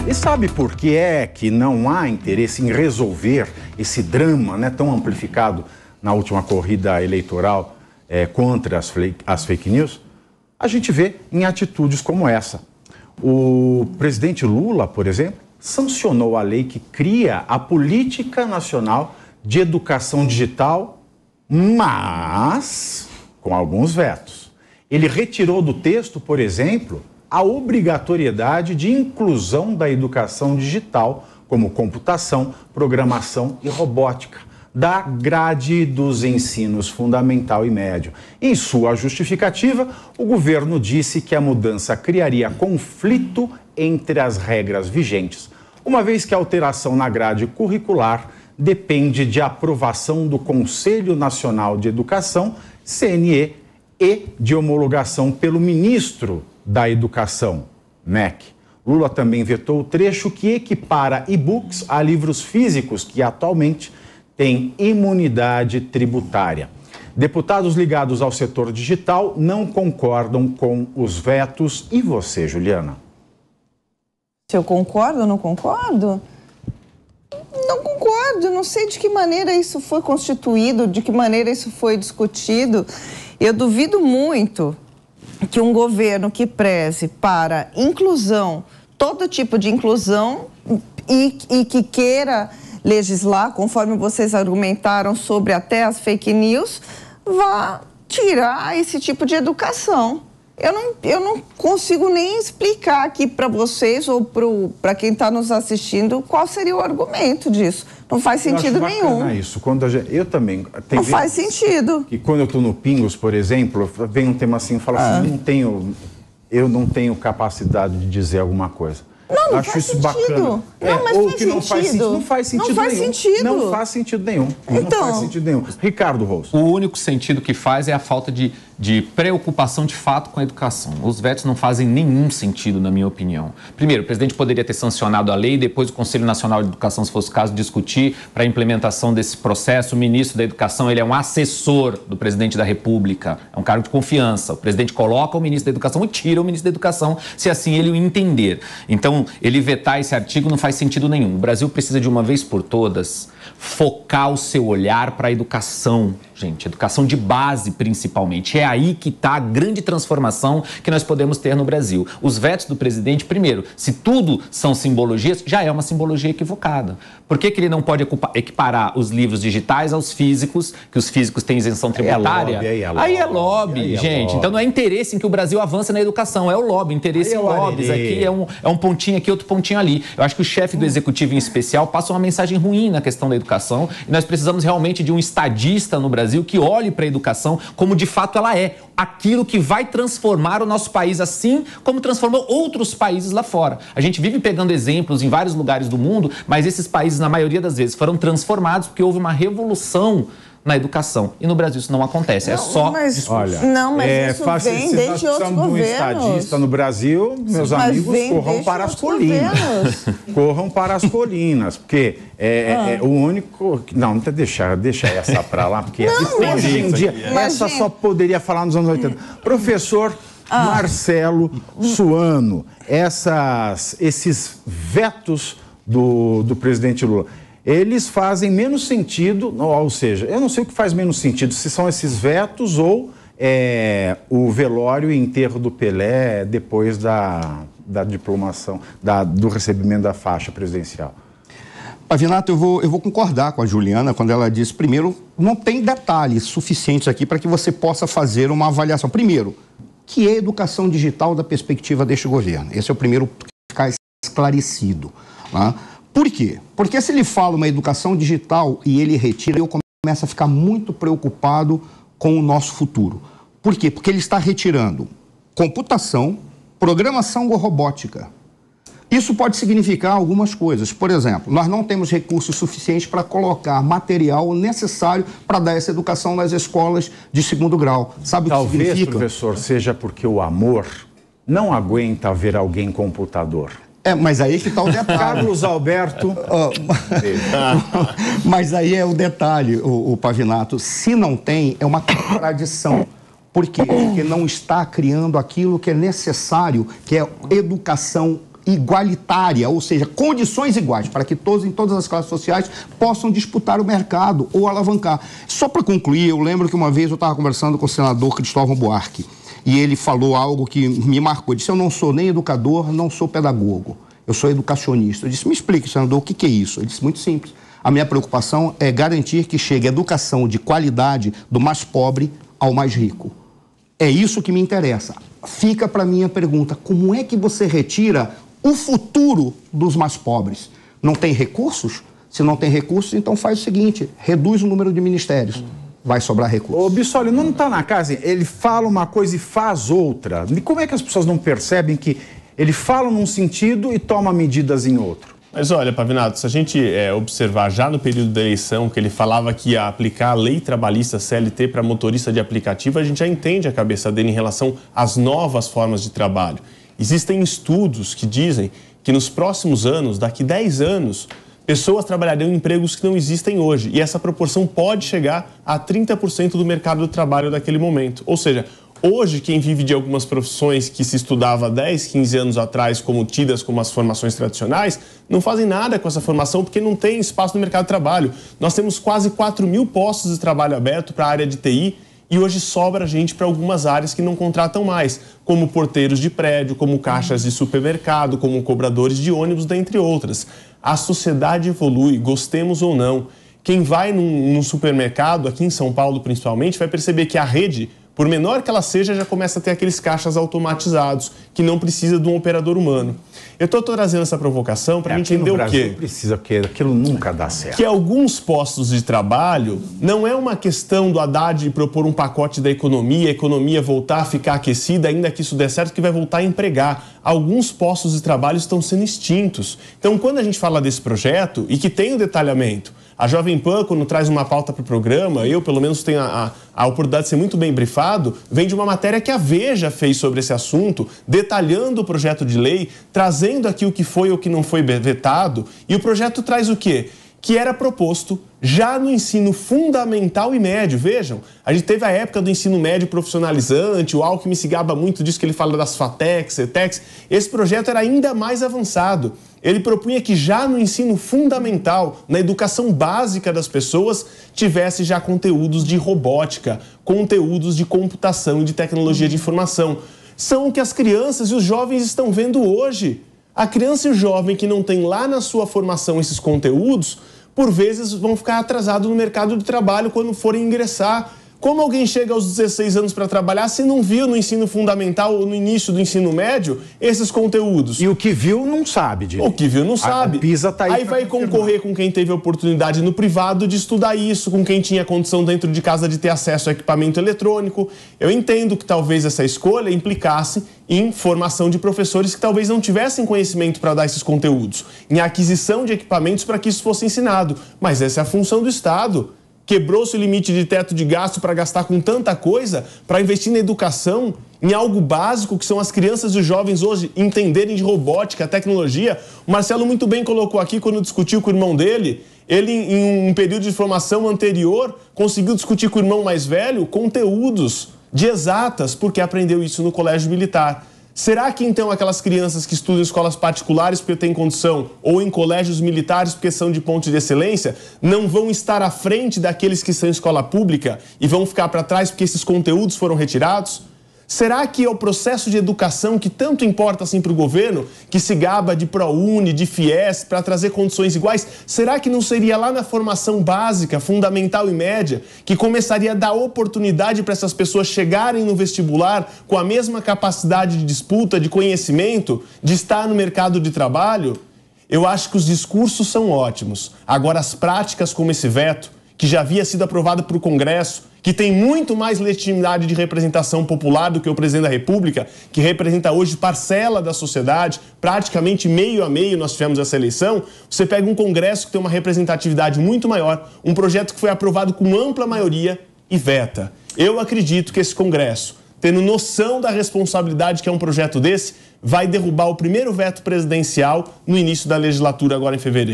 E sabe por que é que não há interesse em resolver esse drama, né, tão amplificado na última corrida eleitoral contra as fake news? A gente vê em atitudes como essa. O presidente Lula, por exemplo, sancionou a lei que cria a Política Nacional de Educação Digital, mas com alguns vetos. Ele retirou do texto, por exemplo, a obrigatoriedade de inclusão da educação digital, como computação, programação e robótica, da grade dos ensinos fundamental e médio. Em sua justificativa, o governo disse que a mudança criaria conflito entre as regras vigentes, uma vez que a alteração na grade curricular depende de aprovação do Conselho Nacional de Educação, CNE, e de homologação pelo ministro da Educação, MEC. Lula também vetou o trecho que equipara e-books a livros físicos que atualmente têm imunidade tributária. Deputados ligados ao setor digital não concordam com os vetos. E você, Juliana? Se eu concordo ou não concordo? Não concordo, não sei de que maneira isso foi constituído, de que maneira isso foi discutido. Eu duvido muito que um governo que preze para inclusão, todo tipo de inclusão, e que queira legislar, conforme vocês argumentaram sobre até as fake news, vá tirar esse tipo de educação. Eu não consigo nem explicar aqui para vocês ou para quem está nos assistindo qual seria o argumento disso. Não faz sentido nenhum. Isso. Quando eu também... Não faz sentido. E quando eu estou no Pingos, por exemplo, vem um tema assim e fala assim, eu não tenho capacidade de dizer alguma coisa. Não acho faz isso sentido. Bacana. Não, mas ou que não faz sentido. Não faz sentido nenhum. Não faz sentido nenhum. Então, não faz sentido nenhum. Ricardo Rosso. O único sentido que faz é a falta de preocupação de fato com a educação. Os vetos não fazem nenhum sentido, na minha opinião. Primeiro, o presidente poderia ter sancionado a lei, depois o Conselho Nacional de Educação, se fosse o caso, discutir para a implementação desse processo. O ministro da Educação, ele é um assessor do presidente da República, é um cargo de confiança. O presidente coloca o ministro da Educação e tira o ministro da Educação, se assim ele o entender. Então, ele vetar esse artigo não faz sentido nenhum. O Brasil precisa, de uma vez por todas, focar o seu olhar para a educação, gente. Educação de base, principalmente. É aí que está a grande transformação que nós podemos ter no Brasil. Os vetos do presidente, primeiro, se tudo são simbologias, já é uma simbologia equivocada. Por que ele não pode equiparar os livros digitais aos físicos, que os físicos têm isenção tributária? Aí é lobby, gente. Então não é interesse em que o Brasil avance na educação, é o lobby. Interesse em lobbies. Aqui é um pontinho aqui, outro pontinho ali. Eu acho que o chefe do Executivo, em especial, passa uma mensagem ruim na questão da educação, e nós precisamos realmente de um estadista no Brasil que olhe para a educação como de fato ela é, aquilo que vai transformar o nosso país, assim como transformou outros países lá fora. A gente vive pegando exemplos em vários lugares do mundo, mas esses países, na maioria das vezes, foram transformados porque houve uma revolução na educação. E no Brasil isso não acontece, é só discurso. Olha, não, mas isso vem desde outros governos. Um estadista no Brasil, meus amigos, corram para as colinas. Corram para as colinas, porque o único... Não deixa essa para lá, porque hoje em dia, essa só poderia falar nos anos 80. Professor Marcelo Suano, esses vetos do presidente Lula, eles fazem menos sentido, ou seja, eu não sei o que faz menos sentido, se são esses vetos ou o velório e enterro do Pelé depois da diplomação, do recebimento da faixa presidencial. Pavinato, eu vou concordar com a Juliana quando ela diz, primeiro, não tem detalhes suficientes aqui para que você possa fazer uma avaliação. Primeiro, que é educação digital da perspectiva deste governo? Esse é o primeiro que ficar esclarecido, né? Por quê? Porque se ele fala uma educação digital e ele retira, eu começo a ficar muito preocupado com o nosso futuro. Por quê? Porque ele está retirando computação, programação ou robótica. Isso pode significar algumas coisas. Por exemplo, nós não temos recursos suficientes para colocar material necessário para dar essa educação nas escolas de segundo grau. Sabe o que significa? Talvez, professor, seja porque o amor não aguenta ver alguém computador. Mas aí que está o detalhe. Carlos Alberto. Mas aí é o detalhe, o Pavinato. Se não tem, é uma contradição. Por quê? Porque não está criando aquilo que é necessário, que é educação igualitária, ou seja, condições iguais, para que todos, em todas as classes sociais, possam disputar o mercado ou alavancar. Só para concluir, eu lembro que uma vez eu estava conversando com o senador Cristóvão Buarque, e ele falou algo que me marcou. Ele disse: eu não sou nem educador, não sou pedagogo, eu sou educacionista. Eu disse: me explique, senador, o que é isso? Ele disse: muito simples. A minha preocupação é garantir que chegue educação de qualidade do mais pobre ao mais rico. É isso que me interessa. Fica para mim a pergunta: como é que você retira o futuro dos mais pobres? Não tem recursos? Se não tem recursos, então faz o seguinte: reduz o número de ministérios. Vai sobrar recursos. Ô, Bissoli, não está na casa, ele fala uma coisa e faz outra. E como é que as pessoas não percebem que ele fala num sentido e toma medidas em outro? Mas olha, Pavinato, se a gente observar já no período da eleição que ele falava que ia aplicar a lei trabalhista CLT para motorista de aplicativo, a gente já entende a cabeça dele em relação às novas formas de trabalho. Existem estudos que dizem que nos próximos anos, daqui 10 anos, pessoas trabalharão em empregos que não existem hoje. E essa proporção pode chegar a 30% do mercado do trabalho daquele momento. Ou seja, hoje, quem vive de algumas profissões que se estudava 10, 15 anos atrás como tidas como as formações tradicionais, não fazem nada com essa formação porque não tem espaço no mercado de trabalho. Nós temos quase 4 mil postos de trabalho aberto para a área de TI e hoje sobra gente para algumas áreas que não contratam mais, como porteiros de prédio, como caixas de supermercado, como cobradores de ônibus, dentre outras. A sociedade evolui, gostemos ou não. Quem vai num supermercado, aqui em São Paulo principalmente, vai perceber que a rede, por menor que ela seja, já começa a ter aqueles caixas automatizados, que não precisa de um operador humano. Eu estou trazendo essa provocação para entender o quê? Precisa, porque aquilo nunca dá certo. Que alguns postos de trabalho não é uma questão do Haddad propor um pacote da economia, a economia voltar a ficar aquecida, ainda que isso der certo, que vai voltar a empregar. Alguns postos de trabalho estão sendo extintos. Então, quando a gente fala desse projeto, e que tem o detalhamento, a Jovem Pan, quando traz uma pauta para o programa, eu pelo menos tenho a oportunidade de ser muito bem brifado, vem de uma matéria que a Veja fez sobre esse assunto, detalhando o projeto de lei, trazendo aqui o que foi ou o que não foi vetado, e o projeto traz o quê? Que era proposto já no ensino fundamental e médio. Vejam, a gente teve a época do ensino médio profissionalizante, o Alckmin se gaba muito disso que ele fala das FATECs, CETECs. Esse projeto era ainda mais avançado. Ele propunha que já no ensino fundamental, na educação básica das pessoas, tivesse já conteúdos de robótica, conteúdos de computação e de tecnologia de informação. São o que as crianças e os jovens estão vendo hoje. A criança e o jovem que não tem lá na sua formação esses conteúdos, por vezes vão ficar atrasados no mercado de trabalho quando forem ingressar. Como alguém chega aos 16 anos para trabalhar se não viu no ensino fundamental ou no início do ensino médio esses conteúdos? E o que viu não sabe direito. O que viu não sabe. A PISA tá aí vai concorrer com quem teve a oportunidade no privado de estudar isso, com quem tinha condição dentro de casa de ter acesso a equipamento eletrônico. Eu entendo que talvez essa escolha implicasse em formação de professores que talvez não tivessem conhecimento para dar esses conteúdos, em aquisição de equipamentos para que isso fosse ensinado. Mas essa é a função do Estado. Quebrou-se o limite de teto de gasto para gastar com tanta coisa, para investir na educação, em algo básico que são as crianças e os jovens hoje entenderem de robótica, tecnologia. O Marcelo muito bem colocou aqui quando discutiu com o irmão dele. Ele, em um período de formação anterior, conseguiu discutir com o irmão mais velho conteúdos de exatas, porque aprendeu isso no colégio militar. Será que, então, aquelas crianças que estudam em escolas particulares porque têm condição ou em colégios militares porque são de pontos de excelência não vão estar à frente daqueles que são em escola pública e vão ficar para trás porque esses conteúdos foram retirados? Será que é o processo de educação que tanto importa assim para o governo, que se gaba de ProUni, de FIES, para trazer condições iguais? Será que não seria lá na formação básica, fundamental e média, que começaria a dar oportunidade para essas pessoas chegarem no vestibular com a mesma capacidade de disputa, de conhecimento, de estar no mercado de trabalho? Eu acho que os discursos são ótimos. Agora, as práticas como esse veto, que já havia sido aprovado por o Congresso, que tem muito mais legitimidade de representação popular do que o presidente da República, que representa hoje parcela da sociedade, praticamente meio a meio nós tivemos essa eleição. Você pega um Congresso que tem uma representatividade muito maior, um projeto que foi aprovado com ampla maioria e veta. Eu acredito que esse Congresso, tendo noção da responsabilidade que é um projeto desse, vai derrubar o primeiro veto presidencial no início da legislatura agora em fevereiro.